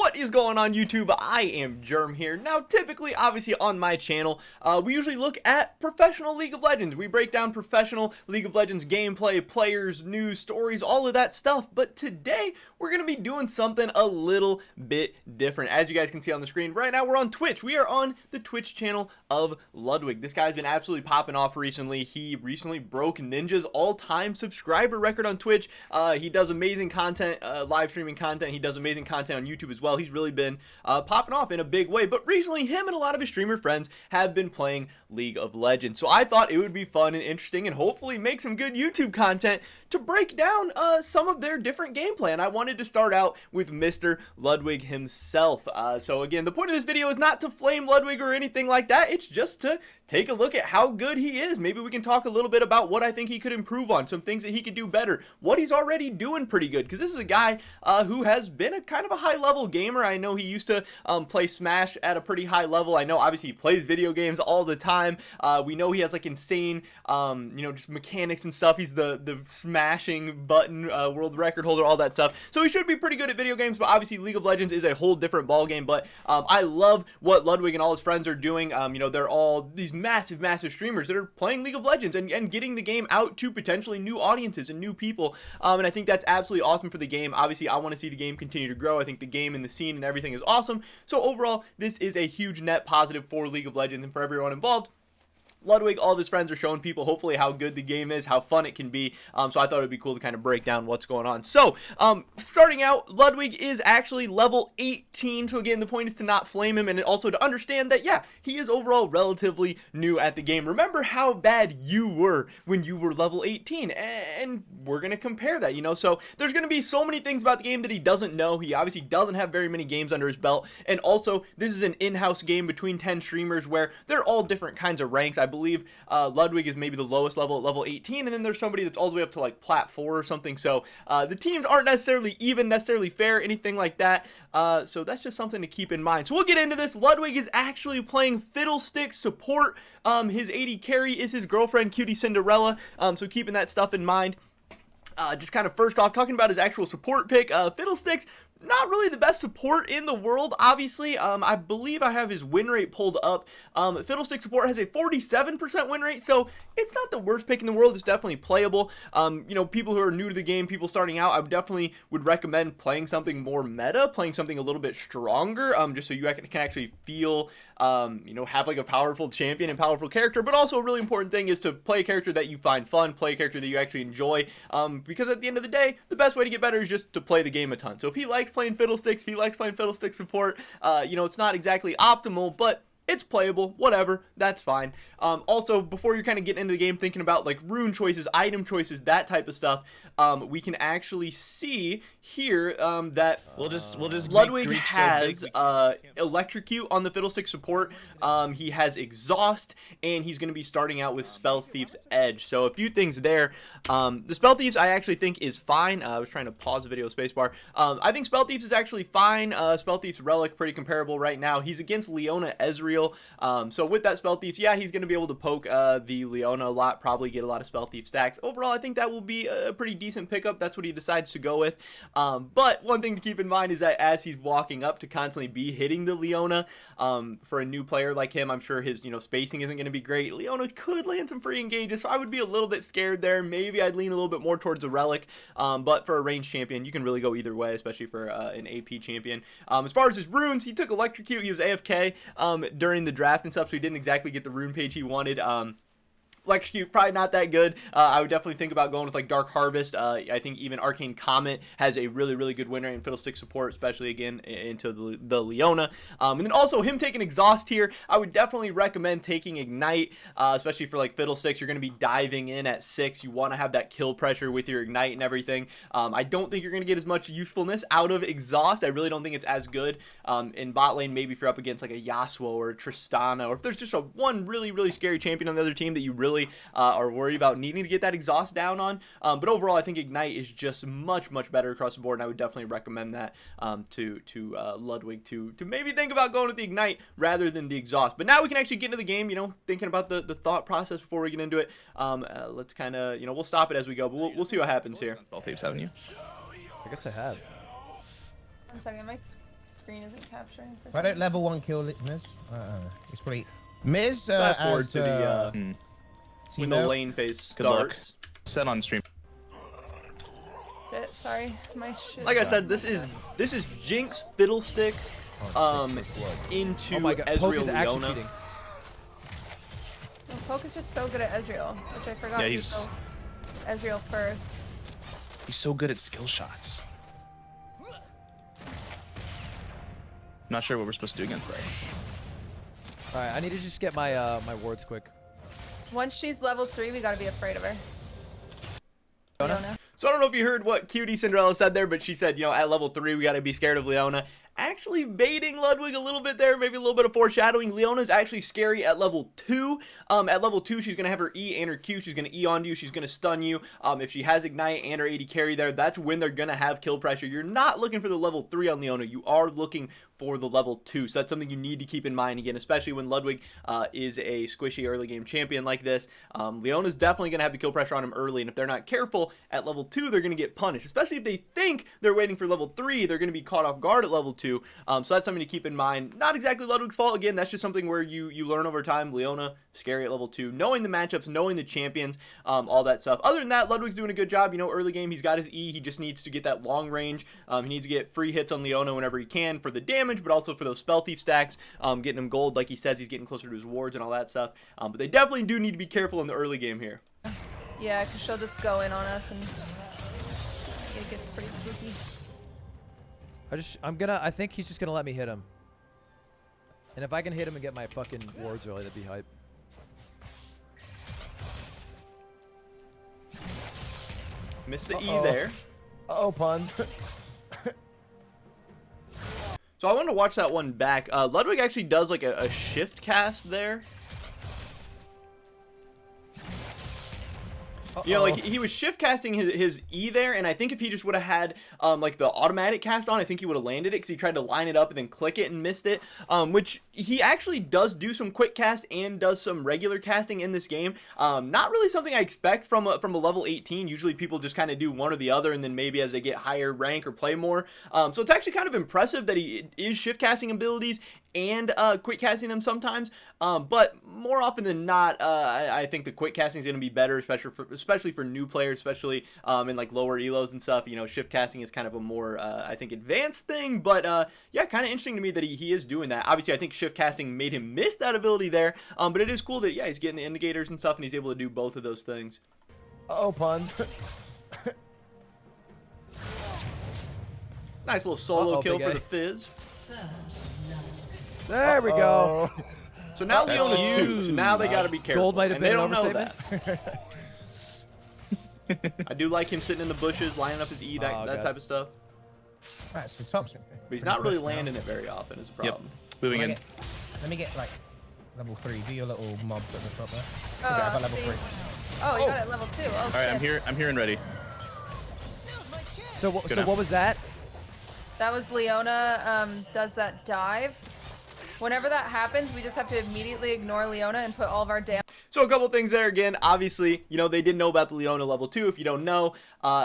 What is going on, YouTube? I am Germ here. Now, typically, obviously, on my channel, we usually look at professional League of Legends. We break down professional League of Legends gameplay, players, news, stories, all of that stuff. But today, we're going to be doing something a little bit different. As you guys can see on the screen, right now, we're on Twitch. We are on the Twitch channel of Ludwig. This guy's been absolutely popping off recently. He recently broke Ninja's all-time subscriber record on Twitch. He does amazing content, live streaming content. He does amazing content on YouTube as well. He's really been popping off in a big way, but recently him and a lot of his streamer friends have been playing League of Legends. So I thought it would be fun and interesting and hopefully make some good YouTube content to break down some of their different gameplay. And I wanted to start out with Mr. Ludwig himself. So again, the point of this video is not to flame Ludwig or anything like that. It's just to take a look at how good he is. Maybe we can talk a little bit about what I think he could improve on, some things that he could do better, what he's already doing pretty good, because this is a guy who has been a kind of a high-level gamer. I know he used to play Smash at a pretty high level. I know obviously he plays video games all the time. We know he has like insane, you know, just mechanics and stuff. He's the smashing button world record holder, all that stuff. So he should be pretty good at video games, but obviously League of Legends is a whole different ball game. But I love what Ludwig and all his friends are doing. You know, they're all these massive streamers that are playing League of Legends and getting the game out to potentially new audiences and new people. And I think that's absolutely awesome for the game. Obviously, I want to see the game continue to grow. I think the game and the scene and everything is awesome. So overall, this is a huge net positive for League of Legends and for everyone involved. Ludwig, all of his friends are showing people hopefully how good the game is, how fun it can be. So I thought it would be cool to kind of break down what's going on. So starting out, Ludwig is actually level 18. So again, the point is to not flame him and also to understand that, yeah, he is overall relatively new at the game. Remember how bad you were when you were level 18, and we're going to compare that, you know. So there's going to be so many things about the game that he doesn't know. He obviously doesn't have very many games under his belt. And also, this is an in-house game between 10 streamers where they're all different kinds of ranks. I believe Ludwig is maybe the lowest level at level 18, and then there's somebody that's all the way up to like plat 4 or something. So the teams aren't necessarily even, necessarily fair, anything like that. So that's just something to keep in mind. So we'll get into this. Ludwig is actually playing Fiddlestick support. His AD carry is his girlfriend, Cutie Cinderella. So keeping that stuff in mind. Just kind of first off, talking about his actual support pick, Fiddlesticks, not really the best support in the world, obviously. I believe I have his win rate pulled up. Fiddlestick support has a 47% win rate, so it's not the worst pick in the world. It's definitely playable. You know, people who are new to the game, people starting out, I definitely would recommend playing something more meta, playing something a little bit stronger, just so you can actually feel, you know, have like a powerful champion and powerful character. But also a really important thing is to play a character that you find fun, play a character that you actually enjoy, because at the end of the day, the best way to get better is just to play the game a ton. So if he likes playing Fiddlesticks, if he likes playing Fiddlestick support, you know, it's not exactly optimal, but it's playable, whatever, that's fine. Also, before you're kind of getting into the game, thinking about like rune choices, item choices, that type of stuff, we can actually see here that we'll just Ludwig has Electrocute on the Fiddlestick support. He has Exhaust, and he's going to be starting out with Spell Thief's Edge. So a few things there. The Spell Thieves I actually think is fine. I was trying to pause the video spacebar. I think Spell Thieves is actually fine. Spell Thief's Relic, pretty comparable right now. He's against Leona Ezreal. So with that Spell Thieves, yeah, he's going to be able to poke the Leona a lot, probably get a lot of Spell Thief stacks. Overall, I think that will be a pretty decent pickup. That's what he decides to go with. But one thing to keep in mind is that as he's walking up to constantly be hitting the Leona, for a new player like him, I'm sure his, you know, spacing isn't going to be great. Leona could land some free engages, so I would be a little bit scared there. Maybe I'd lean a little bit more towards the Relic, but for a ranged champion, you can really go either way, especially for an AP champion. As far as his runes, he took Electrocute. He was AFK during the draft and stuff, so he didn't exactly get the rune page he wanted. Electrocute, probably not that good. I would definitely think about going with like Dark Harvest. I think even Arcane Comet has a really good win rate in Fiddlestick support, especially again into the Leona. And then also him taking Exhaust here, I would definitely recommend taking Ignite, especially for like Fiddlesticks. You're going to be diving in at 6. You want to have that kill pressure with your Ignite and everything. I don't think you're going to get as much usefulness out of Exhaust. I really don't think it's as good in bot lane. Maybe if you're up against like a Yasuo or a Tristana, or if there's just one really scary champion on the other team that you really are worried about needing to get that Exhaust down on. But overall, I think Ignite is just much better across the board, and I would definitely recommend that to Ludwig to maybe think about going with the Ignite rather than the Exhaust. But now we can actually get into the game, you know, thinking about the thought process before we get into it. Let's kind of, you know, we'll stop it as we go, but we'll see what happens here. Spell Thieves, haven't you? I guess I have. One second, my screen isn't capturing. If I don't level 1 kill Miz, it's pretty. Miz, Fast forward to the when the lane phase starts. Set on stream. Shit, sorry, my shit. Like I said, this is Jinx Fiddlesticks into Ezreal Leona. No, Poke is just so good at Ezreal, which I forgot. Yeah, he's so Ezreal first. He's so good at skill shots. Not sure what we're supposed to do against that. All right, I need to just get my my wards quick. Once she's level 3, we gotta be afraid of her. Leona. So I don't know if you heard what Cutie Cinderella said there, but she said, you know, at level 3, we got to be scared of Leona. Actually baiting Ludwig a little bit there, maybe a little bit of foreshadowing. Leona's actually scary at level 2. At level 2, she's going to have her E and her Q. She's going to E on you. She's going to stun you. If she has Ignite and her AD carry there, that's when they're going to have kill pressure. You're not looking for the level 3 on Leona. You are looking for the level 2. So that's something you need to keep in mind again, especially when Ludwig is a squishy early game champion like this. Leona's definitely going to have the kill pressure on him early, and if they're not careful at level 2, they're going to get punished, especially if they think they're waiting for level 3. They're going to be caught off guard at level 2. So that's something to keep in mind. Not exactly Ludwig's fault. Again, that's just something where you learn over time. Leona, scary at level 2. Knowing the matchups, knowing the champions, all that stuff. Other than that, Ludwig's doing a good job. You know, early game, he's got his E. He just needs to get that long range. He needs to get free hits on Leona whenever he can for the damage, but also for those spell thief stacks, getting him gold. Like he says, he's getting closer to his wards and all that stuff. But they definitely do need to be careful in the early game here. Yeah, because she'll just go in on us and it gets pretty spooky. I think he's just gonna let me hit him. And if I can hit him and get my fucking wards early, that'd be hype. Missed the E there. Uh-oh, puns. So I wanted to watch that one back. Ludwig actually does like a shift cast there. You know, like he was shift casting his E there, and I think if he just would have had like the automatic cast on, I think he would have landed it because he tried to line it up and then click it and missed it. Which he actually does do some quick cast and does some regular casting in this game. Not really something I expect from a level 18. Usually people just kind of do one or the other, and then maybe as they get higher rank or play more. So it's actually kind of impressive that he is shift casting abilities and quick casting them sometimes. But more often than not, I think the quick casting is going to be better, especially for new players, especially in like lower elos and stuff. You know, shift casting is kind of a more, I think, advanced thing. But yeah, kind of interesting to me that he is doing that. Obviously, I think shift casting made him miss that ability there. But it is cool that, yeah, he's getting the indicators and stuff, and he's able to do both of those things. Uh-oh, puns. Nice little solo kill for the Fizz. There we go. So now Leona's 2, so now they got to be careful. Gold might have been an know overstatement. that. I do like him sitting in the bushes, lining up his E, that type of stuff. Right, so top But he's not really landing it very often is a problem. Yep. Moving in. Let me get like level 3. Do your little mob at the top there. Oh, Okay, I got level 3. Oh, you got it at level 2. Oh, All right, shit. I'm here and ready. So what was that? That was Leona does that dive. Whenever that happens, we just have to immediately ignore Leona and put all of our damage. So a couple things there again. Obviously, you know, they didn't know about the Leona level 2. If you don't know,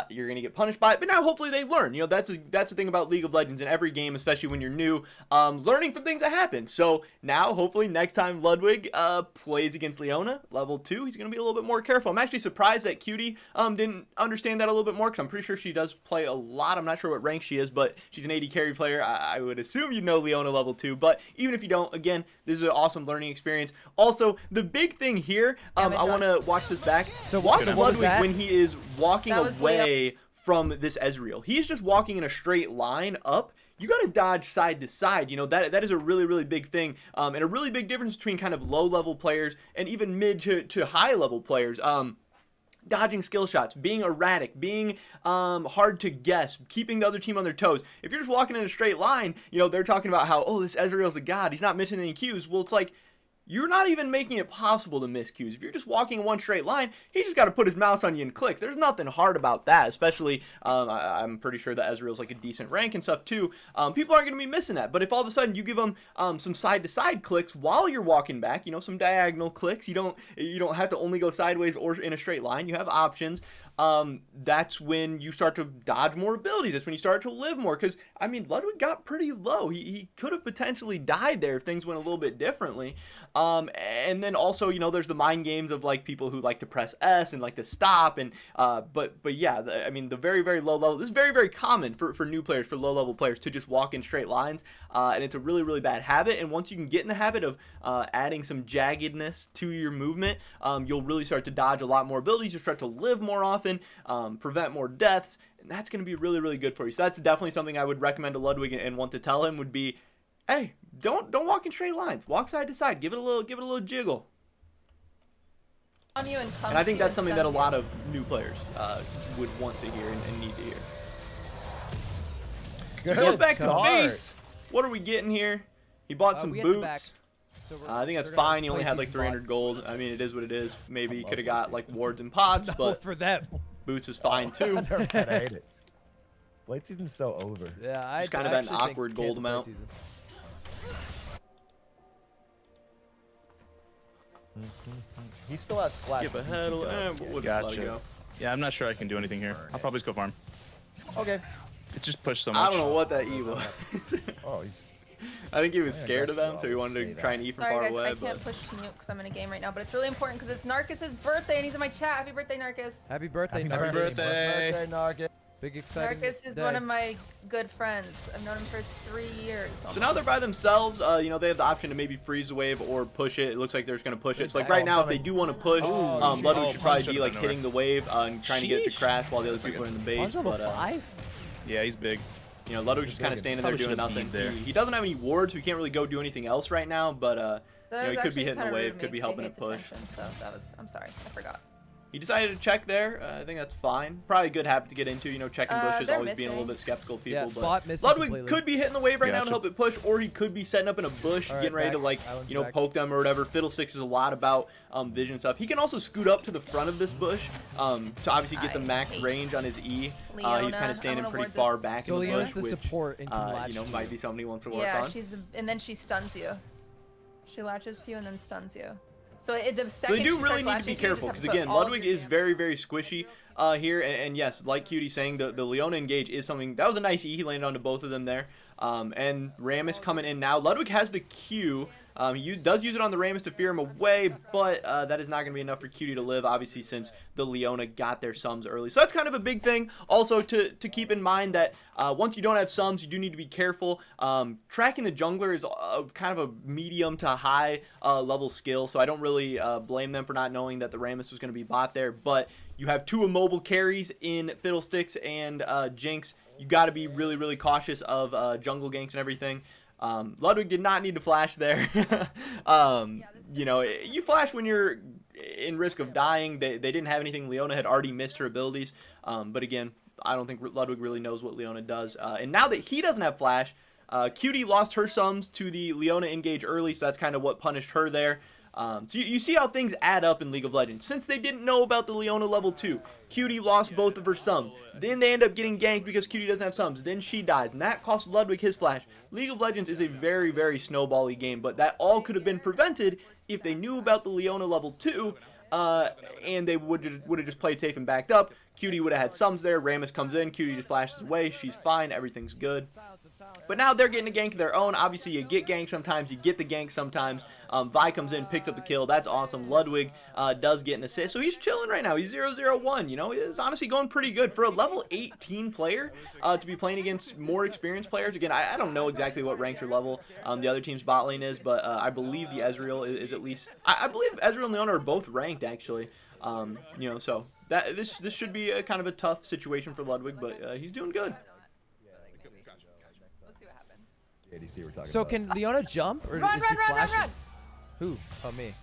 you're going to get punished by it. But now hopefully they learn. You know, that's the thing about League of Legends in every game, especially when you're new, learning from things that happen. So now hopefully next time Ludwig plays against Leona level 2, he's going to be a little bit more careful. I'm actually surprised that Cutie didn't understand that a little bit more, because I'm pretty sure she does play a lot. I'm not sure what rank she is, but she's an AD carry player. I would assume you know Leona level 2. But even if you don't, again, this is an awesome learning experience. Also, the big thing here, I want to watch this back. So watch what Ludwig was when he is walking away from this Ezreal. He's just walking in a straight line up. You got to dodge side to side. You know, that is a really, really big thing, and a really big difference between kind of low-level players and even mid to high-level players. Dodging skill shots, being erratic, being hard to guess, keeping the other team on their toes. If you're just walking in a straight line, you know, they're talking about how, oh, this Ezreal's a god, he's not missing any Qs. Well, it's like, you're not even making it possible to miss Qs. If you're just walking in one straight line, he just got to put his mouse on you and click. There's nothing hard about that, especially, I'm pretty sure that Ezreal's like a decent rank and stuff too. People aren't going to be missing that. But if all of a sudden you give them some side-to-side clicks while you're walking back, you know, some diagonal clicks, you don't have to only go sideways or in a straight line. You have options. that's when you start to dodge more abilities. That's when you start to live more. Because, I mean, Ludwig got pretty low. He could have potentially died there if things went a little bit differently. And then also, you know, there's the mind games of, like, people who like to press S and like to stop. And but yeah, I mean, the very, very low level. This is very, very common for new players, for low-level players, to just walk in straight lines. And it's a really, really bad habit. And once you can get in the habit of adding some jaggedness to your movement, you'll really start to dodge a lot more abilities. You'll start to live more often, prevent more deaths, and that's going to be really, really good for you. So that's definitely something I would recommend to Ludwig and want to tell him would be, hey, don't walk in straight lines. Walk side to side. Give it a little jiggle. On you and I think that's something that a lot of new players would want to hear and need to hear. Good Go back to start. base. What are we getting here? He bought some we at the back. boots. So I think that's they're gonna fine. He only play had like season 300 gold. I mean, it is what it is. Maybe I he love could have that got season. like wards and pots, No, but for them. boots is fine too. I hate it. Blade season's so over. Yeah, I Just kind of at an actually think awkward cancel gold play amount. season. He still has flash. Skip ahead. We'll just let it Gotcha. go. Yeah, I'm not sure I can do anything here. I'll probably just go farm. Okay. It's just pushed so much. I don't know what that E was. Oh, he's. I think he was Yeah, scared of them, aggressive, so he I'll wanted say to try and that. E from Sorry far guys, away. I But can't push mute because I'm in a game right now, but it's really important because it's Narciss's birthday and he's in my chat. Happy birthday, Narciss. Happy birthday, Happy Narcus. birthday. Narcus. Big exciting Narciss is day. one of my good friends. I've known him for 3 years. so now they're by themselves. You know, they have the option to maybe freeze the wave or push it. It looks like they're just gonna push it. So like Oh, right now, if coming. they do want to push, Oh, Ludwig shit. should probably Oh, be like should've hitting the wave and trying to get it to Sheesh. crash while the other people are in the base. One's level But 5? Yeah, he's big. you know, Ludwig's just kind of standing there Probably doing should've nothing. beamed there. He doesn't have any wards, so he can't really go do anything else right now. But you know, he could be hitting the wave, could be helping it push. So that was, I'm sorry, I forgot. He decided to check there. I think that's fine. Probably a good habit to get into. You know, checking bushes, they're always being a little missing. bit skeptical of Yeah, people. bot But missing Ludwig completely. could be hitting the wave right now to Gotcha. help it push, or he could be setting up in a bush, All right, getting ready to back. like, Island's you know, back. poke them or whatever. Fiddlesticks is a lot about vision stuff. He can also scoot up to the front of this bush to obviously get the I max hate range on his E. Leona. He's kind I of standing wanna pretty ward far this. back So in the Leona's bush, the which support and can latch you know, to might you. be something he wants to work Yeah, on. and then she stuns you. She latches to you and then stuns you. So the So second they do she really starts need to latching be you, careful just because have to again, put all of Ludwig your is damage. very, very squishy here, and yes, like Cutie saying, the Leona engage is something that was a nice E. He landed onto both of them there, and Rammus coming in now. Ludwig has the Q. He does use it on the Rammus to fear him away, but that is not going to be enough for Cutie to live, obviously, since the Leona got their sums early. So that's kind of a big thing. Also, to keep in mind that once you don't have sums, you do need to be careful. Tracking the jungler is kind of a medium to high level skill, so I don't really blame them for not knowing that the Rammus was going to be bot there, but you have two immobile carries in Fiddlesticks and Jinx. You got to be really, really cautious of jungle ganks and everything. Ludwig did not need to flash there. You know, you flash when you're in risk of dying. They didn't have anything. Leona had already missed her abilities. But again, I don't think Ludwig really knows what Leona does. And now that he doesn't have flash, Cutie lost her sums to the Leona engage early, so that's kind of what punished her there. So you see how things add up in League of Legends. Since they didn't know about the Leona level 2, Cutie lost both of her sums. Then they end up getting ganked because Cutie doesn't have sums. Then she dies, and that cost Ludwig his flash. League of Legends is a very, very snowbally game, but that all could have been prevented if they knew about the Leona level 2, and they would have just played safe and backed up. Cutie would have had sums there. Rammus comes in. Cutie just flashes away. She's fine. Everything's good. But now they're getting a gank of their own. Obviously, you get ganked sometimes. You get the gank sometimes. Vi comes in, picks up the kill. That's awesome. Ludwig does get an assist. So he's chilling right now. He's 0-0-1. You know, it's honestly going pretty good. For a level 18 player to be playing against more experienced players. Again, I don't know exactly what ranks or level the other team's bot lane is, but I believe the Ezreal is at least... I believe Ezreal and Leona are both ranked, actually. You know, so this should be a kind of a tough situation for Ludwig, but he's doing good. Let's see what happens. ADC we're talking So about. can Leona jump or Run, is he run, run, run, flashing? run! Who? Oh, me.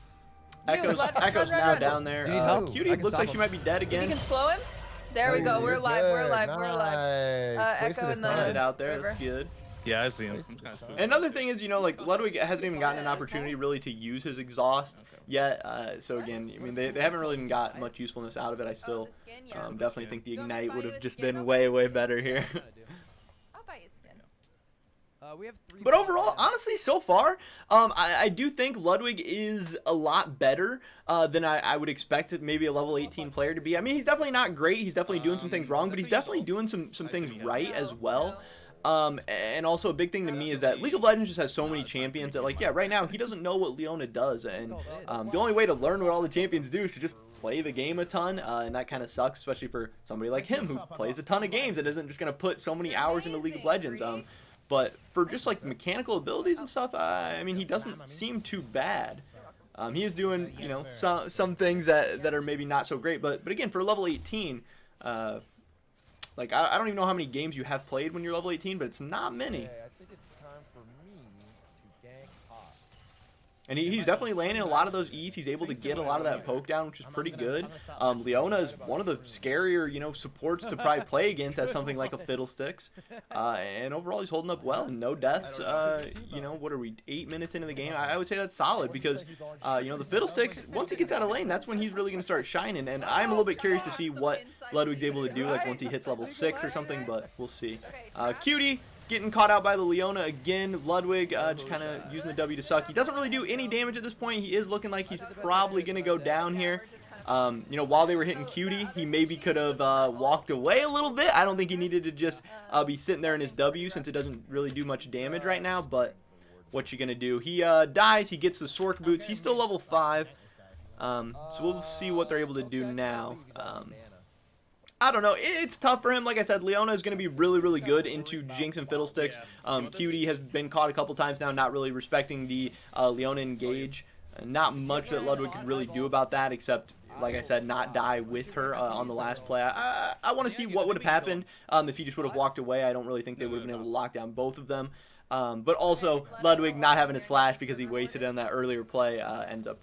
Echo's run, now run. down there. Do you need help? I Cutie can looks stop like she him. might be dead If you again. can slow him. There we go. Oh, We're you're live. We're good. live. We're live. Nice. Echo Wasted in the- his Get time. it out there. River. That's good. Yeah, I see him. I'm kind of spooked. Another thing is, you know, like Ludwig hasn't even gotten an opportunity really to use his exhaust yet. So again, I mean, they haven't really even got much usefulness out of it. I still definitely think the ignite would have just been way, way better here. I'll buy you skin. We have 3. But overall, honestly, so far, I do think Ludwig is a lot better than I would expect maybe a level 18 player to be. I mean, he's definitely not great. He's definitely doing some things wrong, but he's definitely doing some things right as well. And also a big thing to me is that League of Legends just has so many champions that, like, yeah, right now he doesn't know what Leona does, and the only way to learn what all the champions do is to just play the game a ton, and that kind of sucks, especially for somebody like him who plays a ton of games and isn't just going to put so many hours into League of Legends. But for just like mechanical abilities and stuff, I mean, he doesn't seem too bad. He is doing, you know, some things that are maybe not so great, but again, for level 18, like I don't even know how many games you have played when you're level 18, but it's not many. I think it's time for me to gank off. And he's definitely landing a lot of those E's. He's able to get a lot of that poke down, which is pretty good. Leona is one of the scarier, you know, supports to probably play against as something like a Fiddlesticks. And overall, he's holding up well and no deaths. You know, what are we, 8 minutes into the game? I would say that's solid because, you know, the Fiddlesticks, once he gets out of lane, that's when he's really going to start shining. And I'm a little bit curious to see what Ludwig's able to do, like once he hits level 6 or something, but we'll see. Cutie getting caught out by the Leona again. Ludwig just kind of using the W to suck. He doesn't really do any damage at this point. He is looking like he's probably going to go down here. You know, while they were hitting Cutie, he maybe could have walked away a little bit. I don't think he needed to just be sitting there in his W since it doesn't really do much damage right now, but what you going to do? He dies. He gets the Sork boots. He's still level 5. So we'll see what they're able to do now. I don't know. It's tough for him. Like I said, Leona is going to be really, really good into Jinx and Fiddlesticks. Cutie has been caught a couple times now, not really respecting the Leona engage. Not much that Ludwig could really do about that, except, like I said, not die with her on the last play. I want to see what would have happened if he just would have walked away. I don't really think they would have been able to lock down both of them. But also, Ludwig not having his flash because he wasted it on that earlier play ends up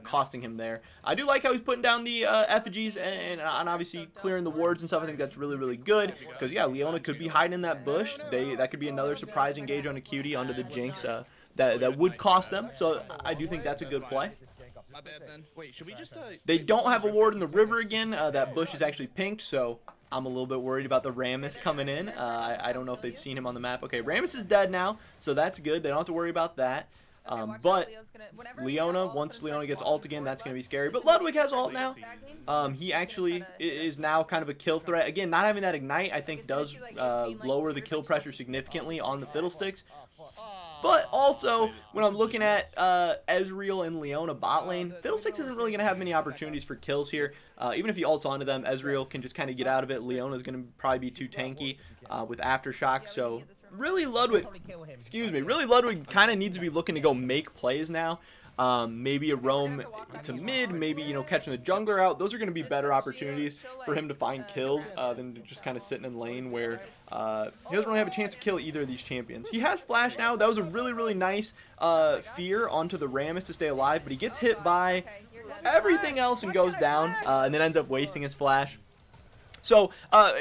costing him there. I do like how he's putting down the effigies and obviously clearing the wards and stuff. I think that's really, really good because, yeah, Leona could be hiding in that bush. That could be another surprise engage on a Cutie onto the Jinx that would cost them. So I do think that's a good play. My bad, then. Wait, should we just, They don't have a ward in the river again. That bush is actually pinked, so I'm a little bit worried about the Rammus coming in. I don't know if they've seen him on the map. Okay, Rammus is dead now, so that's good. They don't have to worry about that. But Leona, once Leona gets ult again, that's going to be scary. But Ludwig has ult now. He actually is now kind of a kill threat. Again, not having that ignite, I think, does lower the kill pressure significantly on the Fiddlesticks. But also, when I'm looking at Ezreal and Leona bot lane, Fiddlesticks isn't really going to have many opportunities for kills here. Even if he ults onto them, Ezreal can just kind of get out of it. Leona's going to probably be too tanky with Aftershock. So really Ludwig, really Ludwig kind of needs to be looking to go make plays now. Maybe a roam to mid, maybe, you know, catching the jungler out. Those are going to be better opportunities for him to find kills than just kind of sitting in lane where he doesn't really have a chance to kill either of these champions. He has flash now. That was a really, really nice fear onto the Rammus to stay alive, but he gets hit by everything else and goes down and then ends up wasting his flash. So,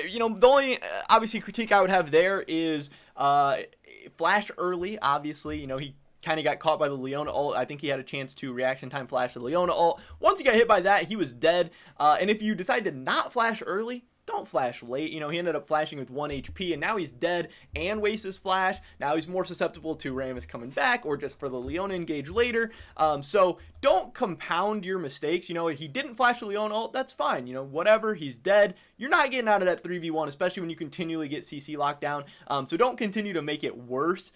you know, the only obviously critique I would have there is flash early, obviously. You know, he kind of got caught by the Leona ult. I think he had a chance to reaction time flash the Leona ult. Once he got hit by that, he was dead. And if you decide to not flash early, don't flash late. You know, he ended up flashing with 1 HP, and now he's dead and wastes his flash. Now he's more susceptible to Rammus coming back or just for the Leona engage later. So don't compound your mistakes. You know, if he didn't flash the Leona ult, that's fine. You know, whatever, he's dead. You're not getting out of that 3v1, especially when you continually get CC locked down. So don't continue to make it worse,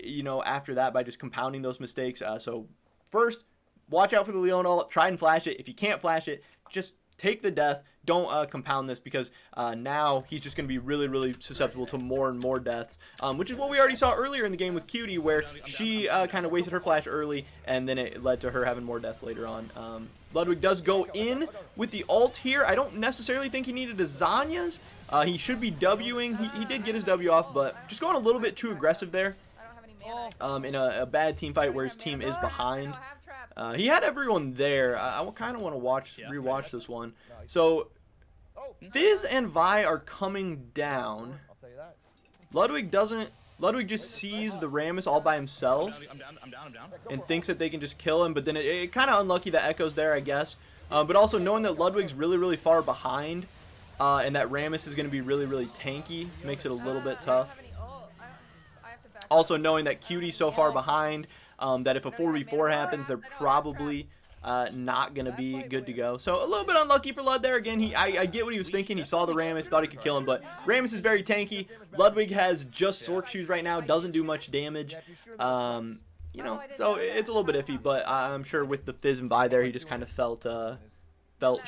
you know, after that by just compounding those mistakes. So first, watch out for the Leona ult. Try and flash it. If you can't flash it, just take the death. Don't compound this because now he's just going to be really, really susceptible to more and more deaths, which is what we already saw earlier in the game with Cutie, where she kind of wasted her flash early, and then it led to her having more deaths later on. Ludwig does go in with the ult here. I don't necessarily think he needed a Zanya's. He should be Wing. He did get his W off, but just going a little bit too aggressive there in a bad team fight where his team is behind. He had everyone there. I kind of want to rewatch this one. So Fizz and Vi are coming down. Ludwig just sees the Rammus all by himself and thinks that they can just kill him, but then it kind of unlucky that Echo's there, I guess. But also knowing that Ludwig's really, really far behind and that Rammus is going to be really, really tanky makes it a little bit tough. Also knowing that Cutie's so far behind that if a 4v4 happens, they're probably not going to be good to go. So a little bit unlucky for Lud there. Again, I get what he was thinking. He saw the Rammus, thought he could kill him, but Rammus is very tanky. Ludwig has just Sork Shoes right now, doesn't do much damage. You know, so it's a little bit iffy, but I'm sure with the Fizz and Vi there, he just kind of felt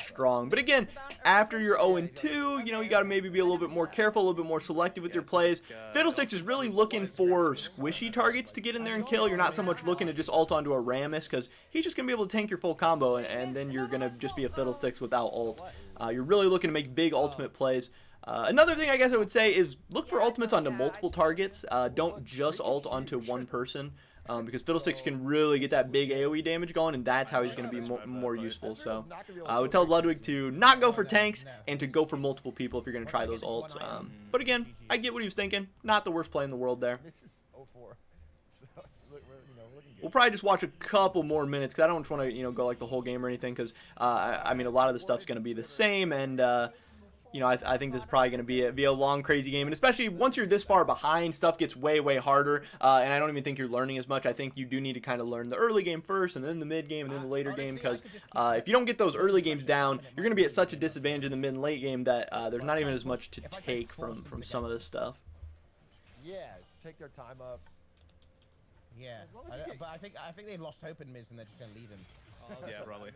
strong. But again, after you're 0-2, you know, you got to maybe be a little bit more careful, a little bit more selective with your plays. Fiddlesticks is really looking for squishy targets to get in there and kill. You're not so much looking to just ult onto a Rammus, because he's just going to be able to tank your full combo, and then you're going to just be a Fiddlesticks without ult. You're really looking to make big ultimate plays. Another thing I guess I would say is look for ultimates onto multiple targets. Don't just ult onto one person. Because Fiddlesticks can really get that big AoE damage going, and that's how he's going to be more useful. So I would tell Ludwig to not go for tanks and to go for multiple people if you're going to try those ults. But again, I get what he was thinking. Not the worst play in the world there. We'll probably just watch a couple more minutes because I don't want to, you know, go like the whole game or anything. Because I mean, a lot of the stuff's going to be the same, and you know, I think this is probably going to be a long, crazy game. And especially once you're this far behind, stuff gets way, way harder. And I don't even think you're learning as much. I think you do need to kind of learn the early game first, and then the mid game, and then the later game. Because if you don't get those early games down, you're going to be at such a disadvantage in the mid and late game that there's not even as much to take from some of this stuff. Yeah, take their time up. Yeah, but I think they've lost hope in Miz, and they're just going to leave him. Yeah, probably.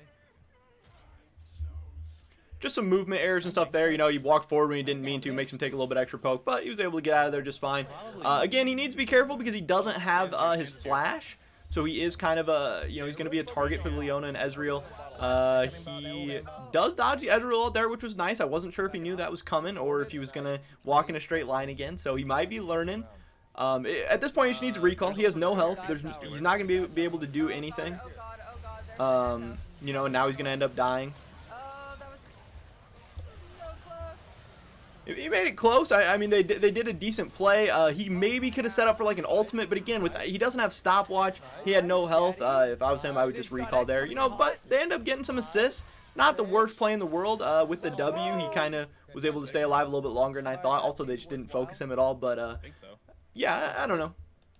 Just some movement errors and stuff there. You know, you walked forward when you didn't mean to, makes him take a little bit extra poke, but he was able to get out of there just fine. Again, he needs to be careful because he doesn't have his flash, so he is kind of a, you know, he's going to be a target for the Leona and Ezreal. He does dodge the Ezreal out there, which was nice. I wasn't sure if he knew that was coming or if he was going to walk in a straight line again, so he might be learning. At this point, he just needs a recall. He has no health. He's not going to be able to do anything. You know, and now he's going to end up dying. He made it close. I mean, they did a decent play. He maybe could have set up for like an ultimate, but again, he doesn't have stopwatch. He had no health. If I was him, I would just recall there. You know, but they end up getting some assists. Not the worst play in the world. With the W, he kind of was able to stay alive a little bit longer than I thought. Also, they just didn't focus him at all. But yeah, I don't know.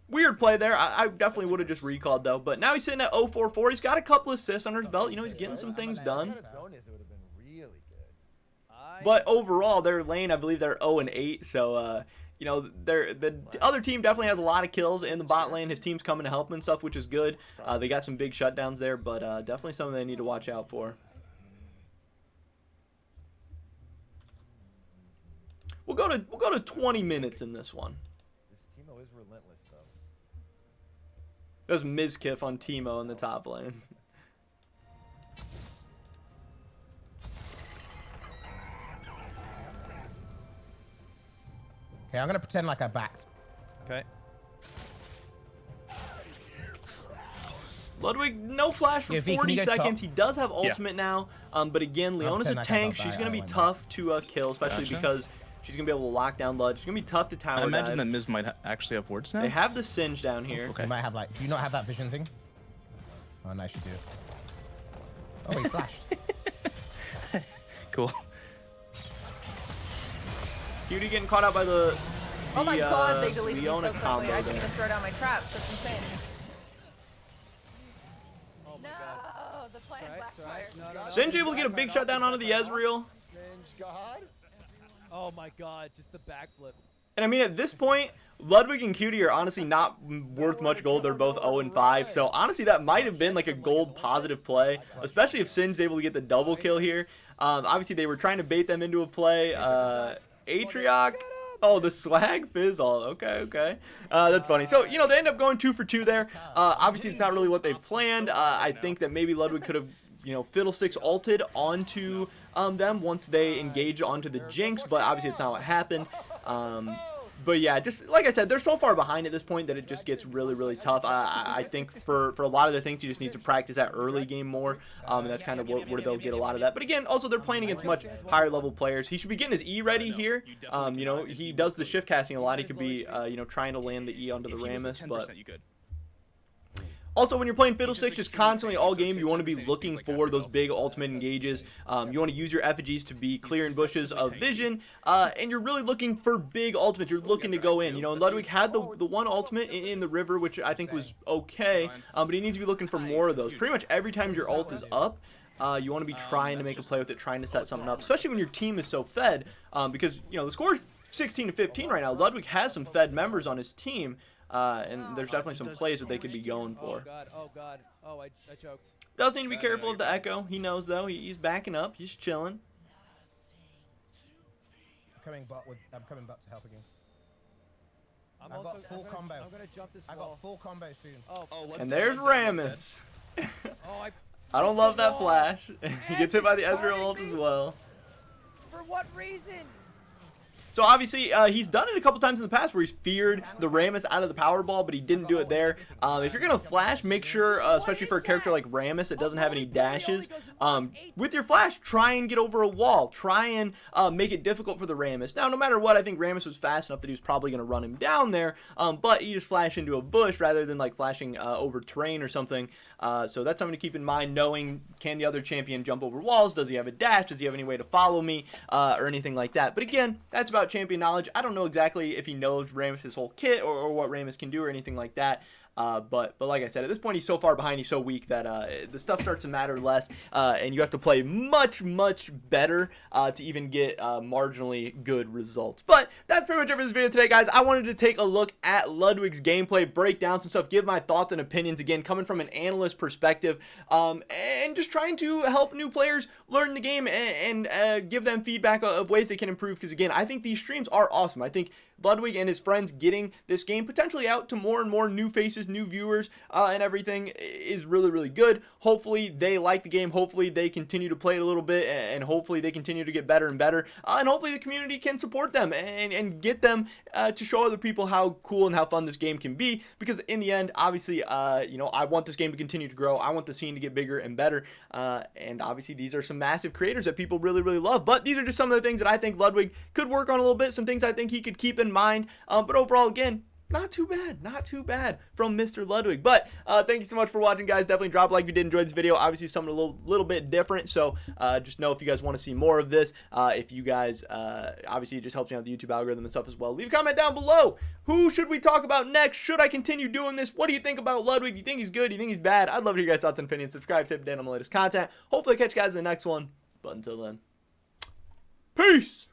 Weird play there. I definitely would have just recalled though. But now he's sitting at 0-4-4. He's got a couple assists under his belt. You know, he's getting some things done. But overall, their lane, I believe they're 0-8. So, you know, the other team definitely has a lot of kills in the bot lane. His team's coming to help him and stuff, which is good. They got some big shutdowns there, but definitely something they need to watch out for. We'll go to 20 minutes in this one. This Teemo is relentless, though. There's Mizkif on Teemo in the top lane. Okay, I'm gonna pretend like I backed. Okay. Ludwig, no flash for 40 seconds. He does have ultimate now, but again, Leona's a tank. She's gonna be tough to kill, especially because she's gonna be able to lock down Lud. She's gonna be tough to tower I imagine dive. that Miz might actually have wards now. They have the Singe down here. Okay. You might have like, do you not have that vision thing? Oh, nice, you do. Oh, he flashed. Cool. Cutie getting caught out by the Oh my god, they deleted me so Leona quickly. I couldn't there. even throw down my traps. That's insane. No, the plan backfired. Singe able to get a big shutdown onto the Ezreal. Oh my god, just the backflip. And I mean, at this point, Ludwig and Cutie are honestly not worth much gold. They're both 0-5. So honestly, that might have been like a gold positive play, especially if Singe's able to get the double kill here. Obviously, they were trying to bait them into a play. Atrioc. Oh, the swag fizzle. Okay. That's funny. So, you know, they end up going 2 for 2 there. Obviously, it's not really what they planned. I think that maybe Ludwig could have, you know, Fiddlesticks ulted onto them once they engage onto the Jinx, but obviously it's not what happened. But yeah, just like I said, they're so far behind at this point that it just gets really, really tough. I think for a lot of the things, you just need to practice that early game more, and that's kind of where they'll get a lot of that. But again, also they're playing against much higher level players. He should be getting his E ready here. You know, he does the shift casting a lot. He could be, you know, trying to land the E onto the Rammus, but Also, when you're playing Fiddlesticks, just constantly all game, you want to be looking for those big ultimate engages. You want to use your effigies to be clearing bushes of vision, and you're really looking for big ultimates. You're looking to go in. You know, and Ludwig had the one ultimate in the river, which I think was okay, but he needs to be looking for more of those. Pretty much every time your ult is up, you want to be trying to make a play with it, trying to set something up, especially when your team is so fed, because, you know, the score is 16-15 right now. Ludwig has some fed members on his team, and there's definitely some plays that they could be going for. Oh god. Oh, I choked. Does need to be careful of the echo. He knows, though. He's backing up. He's chilling. I'm coming back to help again. I'm got full combo. I'm gonna jump this I wall. got full combo soon. And there's Rammus. Oh, I don't love that flash. He gets hit by the Ezreal ult as well. For what reason? So obviously, he's done it a couple times in the past where he's feared the Rammus out of the power ball, but he didn't do it there. If you're going to flash, make sure, especially for a character like Rammus that doesn't have any dashes, with your flash, try and get over a wall. Try and make it difficult for the Rammus. Now, no matter what, I think Rammus was fast enough that he was probably going to run him down there, but he just flashed into a bush rather than like flashing over terrain or something. So that's something to keep in mind, knowing, can the other champion jump over walls? Does he have a dash? Does he have any way to follow me? Or anything like that. But again, that's about champion knowledge. I don't know exactly if he knows Rammus' whole kit or what Rammus can do or anything like that. But like I said, at this point he's so far behind, he's so weak that the stuff starts to matter less, and you have to play much better to even get marginally good results. But that's pretty much it for this video today, guys. I wanted to take a look at Ludwig's gameplay, break down some stuff, give my thoughts and opinions, again coming from an analyst perspective, and just trying to help new players learn the game and give them feedback of ways they can improve, because again, I think these streams are awesome. I think Ludwig and his friends getting this game potentially out to more and more new faces, new viewers, and everything is really good. Hopefully they like the game. Hopefully they continue to play it a little bit, and hopefully they continue to get better and better. And hopefully the community can support them and get them to show other people how cool and how fun this game can be. Because in the end, obviously, you know, I want this game to continue to grow. I want the scene to get bigger and better. And obviously these are some massive creators that people really love. But these are just some of the things that I think Ludwig could work on a little bit. Some things I think he could keep in mind, but overall, again, not too bad from Mr. Ludwig. But thank you so much for watching, guys. Definitely drop a like if you did enjoy this video. Obviously something a little bit different, so just know if you guys want to see more of this, if you guys obviously it just helps me out with the YouTube algorithm and stuff as well. Leave a comment down below. Who should we talk about next? Should I continue doing this? What do you think about Ludwig? Do you think he's good? Do you think he's bad? I'd love to hear your guys' thoughts and opinions. Subscribe, stay up to date on the latest content. Hopefully I catch you guys in the next one, but until then, peace.